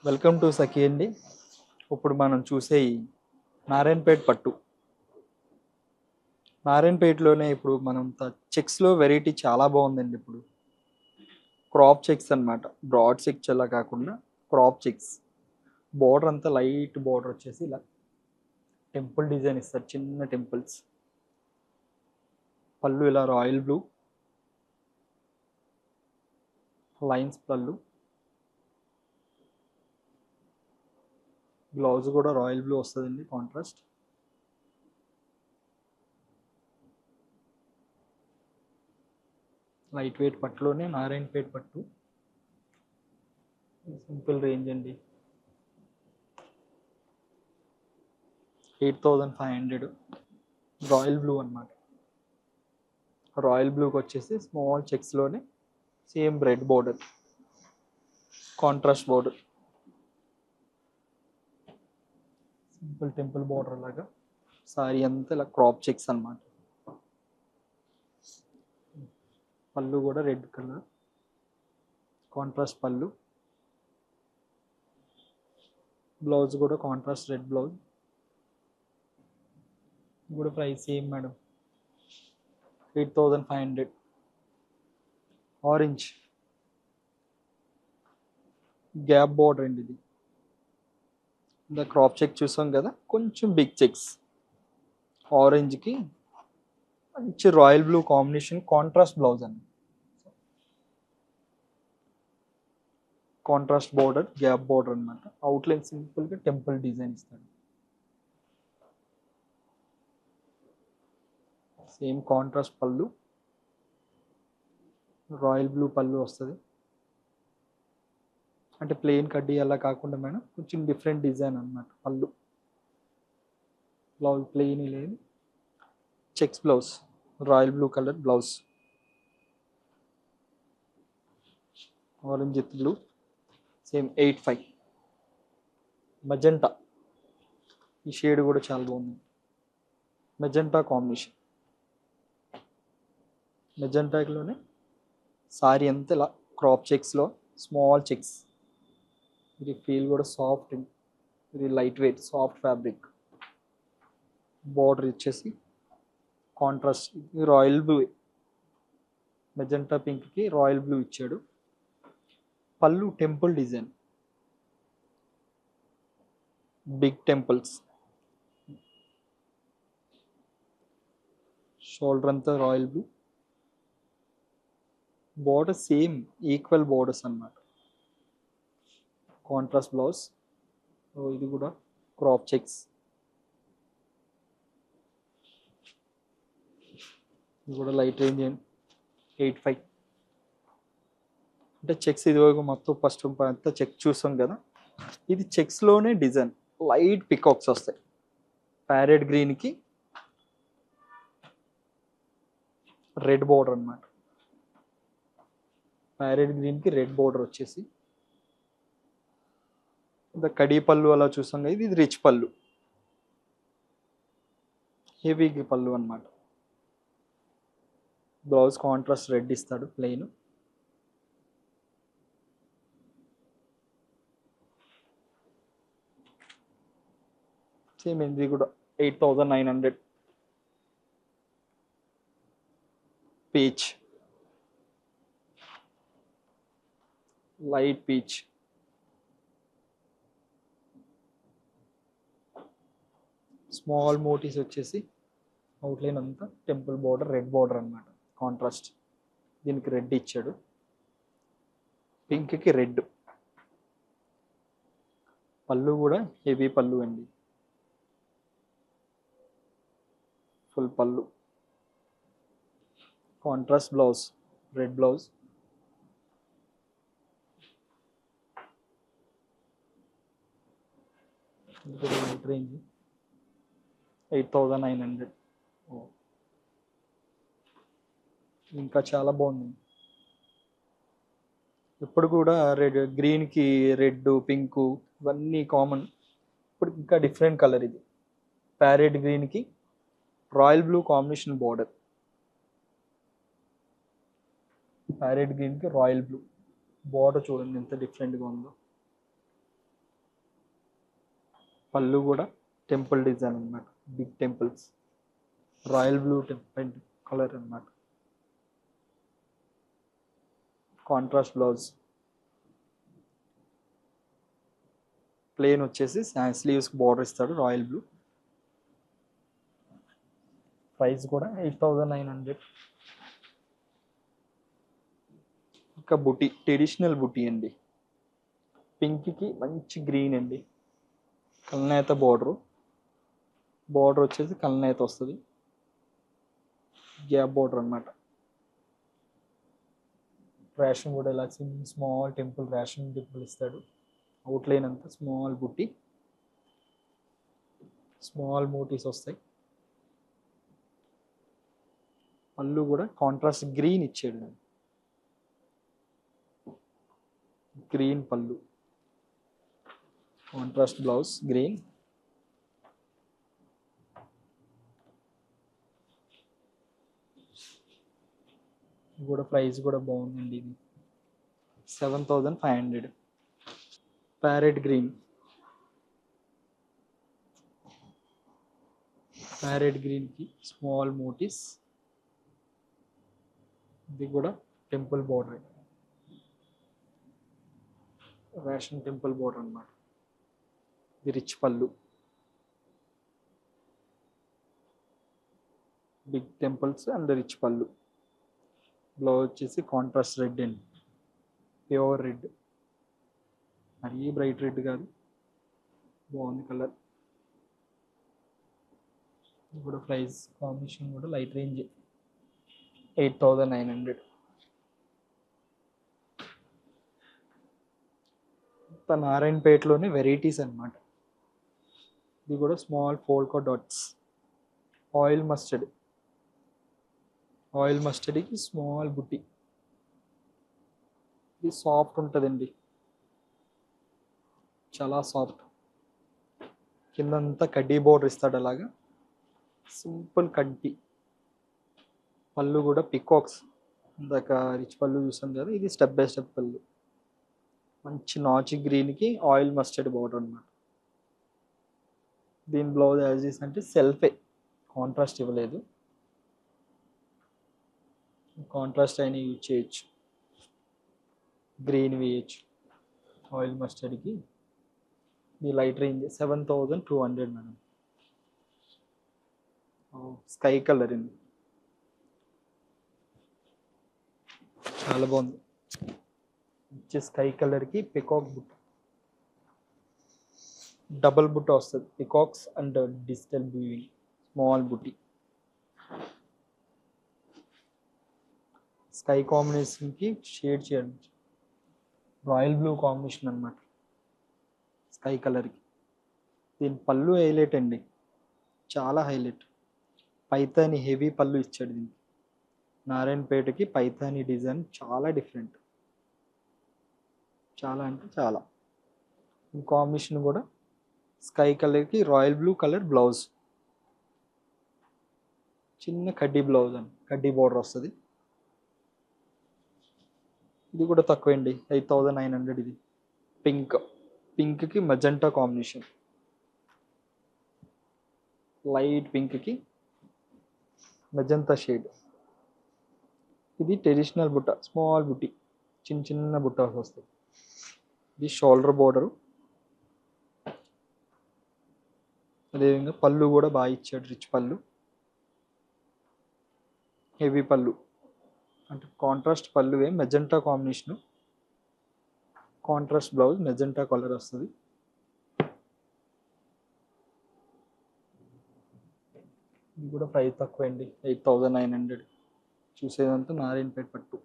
Welcome to సఖీ అండి. ఇప్పుడు మనం చూసే ఈ నారాయణపేట పట్టు. నారాయణపేటలోనే ఇప్పుడు మనం చెక్స్లో వెరైటీ చాలా బాగుందండి. ఇప్పుడు క్రాప్ చెక్స్ అన్నమాట. బ్రాడ్ చెక్స్ అలా కాకుండా క్రాప్ చెక్స్. బోర్డర్ అంతా లైట్ బోర్డర్ వచ్చేసి ఇలా టెంపుల్ డిజైన్ ఇస్తారు, చిన్న టెంపుల్స్. పళ్ళు ఇలా రాయల్ బ్లూ లైన్స్ పళ్ళు. బ్లౌజ్ కూడా రాయల్ బ్లూ వస్తుందండి, కాంట్రాస్ట్. లైట్ వెయిట్ పట్టులోనే నారాయణపేట పట్టు. సింపుల్ రేంజ్ అండి. 8500. రాయల్ బ్లూ అన్నమాట. రాయల్ బ్లూకి వచ్చేసి స్మాల్ చెక్స్లోనే same red border, contrast border. Simple temple border లాగా సారీ అంతా ఇలా క్రాప్ చెక్స్ అన్నమాట. పళ్ళు కూడా రెడ్ కలర్, కాంట్రాస్ట్ పళ్ళు. బ్లౌజ్ కూడా కాంట్రాస్ట్ రెడ్ బ్లౌజ్. కూడా price same madam, 8500. Orange gap border అండి ఇది. ఇంకా క్రాప్ చెక్ చూసాం కదా, కొంచెం బిగ్ చెక్స్. ఆరెంజ్కి మంచి royal blue combination, contrast blouse అండి. కాంట్రాస్ట్ బోర్డర్, గ్యాప్ బోర్డర్ అనమాట. అవుట్లైన్ సింపుల్గా టెంపుల్ డిజైన్ ఇస్తాడు. సేమ్ కాంట్రాస్ట్ పళ్ళు, రాయల్ బ్లూ పళ్ళు వస్తుంది. అంటే ప్లెయిన్ కడ్డీ అలా కాకుండా మేడం, కొంచెం డిఫరెంట్ డిజైన్ అనమాట పళ్ళు. బ్లౌజ్ ప్లెయిన్ లేదు, checks blouse, royal blue colour blouse. Orange with blue, same 85. Magenta, ఈ షేడ్ కూడా చాలా బాగుంది. Magenta combination. మెజెంటాలోనే సారీ అంతా ఇలా క్రాప్ చెక్స్లో స్మాల్ చెక్స్. ఇది ఫీల్ కూడా సాఫ్ట్, ఇది light weight soft fabric. Border ఇచ్చేసి కాంట్రాస్ట్ రాయల్ బ్లూ, మెజెంటా పింక్కి రాయల్ బ్లూ ఇచ్చాడు. పళ్ళు temple design, big temples. Shoulder అంతా royal blue. Border same equal borders అన్నమాట. Contrast blouse. ఇది కూడా క్రాప్ చెక్స్. ఇది కూడా లైట్ రేంజ్ 85. అంటే చెక్స్ ఇదివరకు మొత్తం ఫస్ట్ అంతా చెక్ చూసాం కదా, ఇది చెక్స్లోనే డిజైన్ లైట్ పికాక్స్ వస్తాయి. ప్యారెట్ గ్రీన్కి రెడ్ బోర్డర్ అన్నమాట. ప్యారెట్ గ్రీన్కి రెడ్ బోర్డర్ వచ్చేసి ఇంకా కడీ పళ్ళు అలా చూసాం కదా, ఇది రిచ్ పళ్ళు, హెవీ పళ్ళు అన్నమాట. బ్లౌజ్ కాంట్రాస్ట్ రెడ్ ఇస్తాడు ప్లెయిన్. సేమ్ ఇది కూడా 8900. Peach, light peach. స్మాల్ మోటీస్ వచ్చేసి అవుట్లైన్ అంతా టెంపుల్ బోర్డర్, రెడ్ బోర్డర్ అన్నమాట. కాంట్రాస్ట్ దీనికి రెడ్ ఇచ్చాడు, పింక్కి రెడ్. పళ్ళు కూడా హెవీ పళ్ళు అండి, ఫుల్ పళ్ళు. Contrast blouse, red blouse. Range 8900. ఇంకా చాలా బాగుంది. ఇప్పుడు కూడా రెడ్ గ్రీన్కి రెడ్ పింక్ ఇవన్నీ కామన్. ఇప్పుడు ఇంకా డిఫరెంట్ కలర్ ఇది. ప్యారెట్ గ్రీన్కి royal blue combination border. Parrot గ్రీన్కి రాయల్ బ్లూ బార్డర్ చూడండి ఎంత డిఫరెంట్గా ఉందో. పళ్ళు కూడా టెంపుల్ డిజైన్ అన్నమాట, big temples, royal blue temple colour అన్నమాట. కాంట్రాస్ట్ బ్లౌజ్, ప్లేన్ వచ్చేసి స్లీవ్స్ బార్డర్ ఇస్తాడు రాయల్ బ్లూ. ప్రైస్ కూడా 8,900. ఇంకా బుటీ, ట్రెడిషనల్ బుటీ అండి. పింక్కి మంచి గ్రీన్ అండి, కల్నేత బార్డరు. బార్డర్ వచ్చేసి కల్నేత వస్తుంది, గ్యాప్ బార్డర్ అన్నమాట. రేషన్ కూడా ఇలా స్మాల్ టెంపుల్, రేషన్ టెంపుల్ ఇస్తాడు. అవుట్లైన్ అంతా స్మాల్ బుట్టి, స్మాల్ మోటీస్ వస్తాయి. పళ్ళు కూడా కాంట్రాస్ట్ గ్రీన్ ఇచ్చాడు, గ్రీన్ పళ్ళు, కాంట్రాస్ట్ బ్లౌజ్ గ్రీన్. కూడా ప్రైస్ కూడా బాగుందండి, ఇది 7,500. ప్యారెట్ గ్రీన్, ప్యారెట్ గ్రీన్కి స్మాల్ మోటీస్. ఇది కూడా temple border, ration temple border అన్నమాట. ఇది రిచ్ పళ్ళు, బిగ్ టెంపుల్స్ అండ్ రిచ్ పళ్ళు. బ్లౌజ్ వచ్చేసి కాంట్రాస్ట్ రెడ్ అండి, ప్యూర్ రెడ్, మరీ బ్రైట్ రెడ్ కాదు, బాగుంది కలర్. ఇది కూడా ప్రైస్ కాంబినేషన్ కూడా లైట్ రేంజ్, 8,900. నారాయణపేటలోనే వెరైటీస్ అన్నమాట. ఇది కూడా small polka dots, oil mustard, oil మస్టర్డ్కి స్మాల్ బుట్టి. ఇది సాఫ్ట్ ఉంటుందండి, చాలా సాఫ్ట్. కిందంతా కడ్డీ బోర్డర్ ఇస్తాడు అలాగా, సింపుల్ కడ్డీ. పళ్ళు కూడా పికాక్స్, ఇందాక రిచ్ పళ్ళు చూసాం కదా, ఇది స్టెప్ బై స్టెప్ పళ్ళు. మంచి నాచు గ్రీన్కి ఆయిల్ మస్టర్డ్ బార్డర్ అన్నమాట. దీని బ్లౌజ్ యాజ్ చేసి అంటే సెల్ఫే, కాంట్రాస్ట్ ఇవ్వలేదు, కాంట్రాస్ట్ అయినా యూజ్ చేయొచ్చు, గ్రీన్ వేయచ్చు. ఆయిల్ మస్టర్డ్కి ఇది light range 7,200 madam. Sky colour అండి, చాలా బాగుంది. వచ్చే స్కై కలర్కి పికాక్ బుట్ట, డబల్ బుట్ట వస్తుంది, peacocks and digital weaving, small బుట్టి. స్కై కాంబినేషన్కి షేడ్ చేయండి, రాయల్ బ్లూ కాంబినేషన్ అన్నమాట స్కై కలర్కి. దీని పళ్ళు హైలైట్ అండి, చాలా హైలైట్. పైతాని హెవీ పళ్ళు ఇచ్చాడు దీనికి. నారాయణపేటకి పైతాని డిజైన్ చాలా డిఫరెంట్, చాలా అంటే చాలా. ఈ కాంబినేషన్ కూడా స్కై కలర్కి రాయల్ బ్లూ కలర్ బ్లౌజ్, చిన్న కడ్డీ బ్లౌజ్ అని కడ్డీ బార్డర్ వస్తుంది. ఇది కూడా తక్కువ అండి, 8,900. ఇది పింక్, పింక్కి మజెంటా కాంబినేషన్, లైట్ పింక్కి మజంతా షేడ్. ఇది ట్రెడిషనల్ బుట్ట, స్మాల్ బుట్టి, చిన్న చిన్న బుట్ట వస్తాయి. ఇది షోల్డర్ బోర్డరు. అదేవిధంగా పళ్ళు కూడా బాగా ఇచ్చాడు, రిచ్ పళ్ళు, హెవీ పళ్ళు. అంటే కాంట్రాస్ట్ పళ్ళు, magenta combination, contrast blouse magenta colour వస్తుంది. ఇది కూడా ప్రైస్ తక్కువ అండి, 8,900. చూసేదంతా నారాయణపేట పట్టు.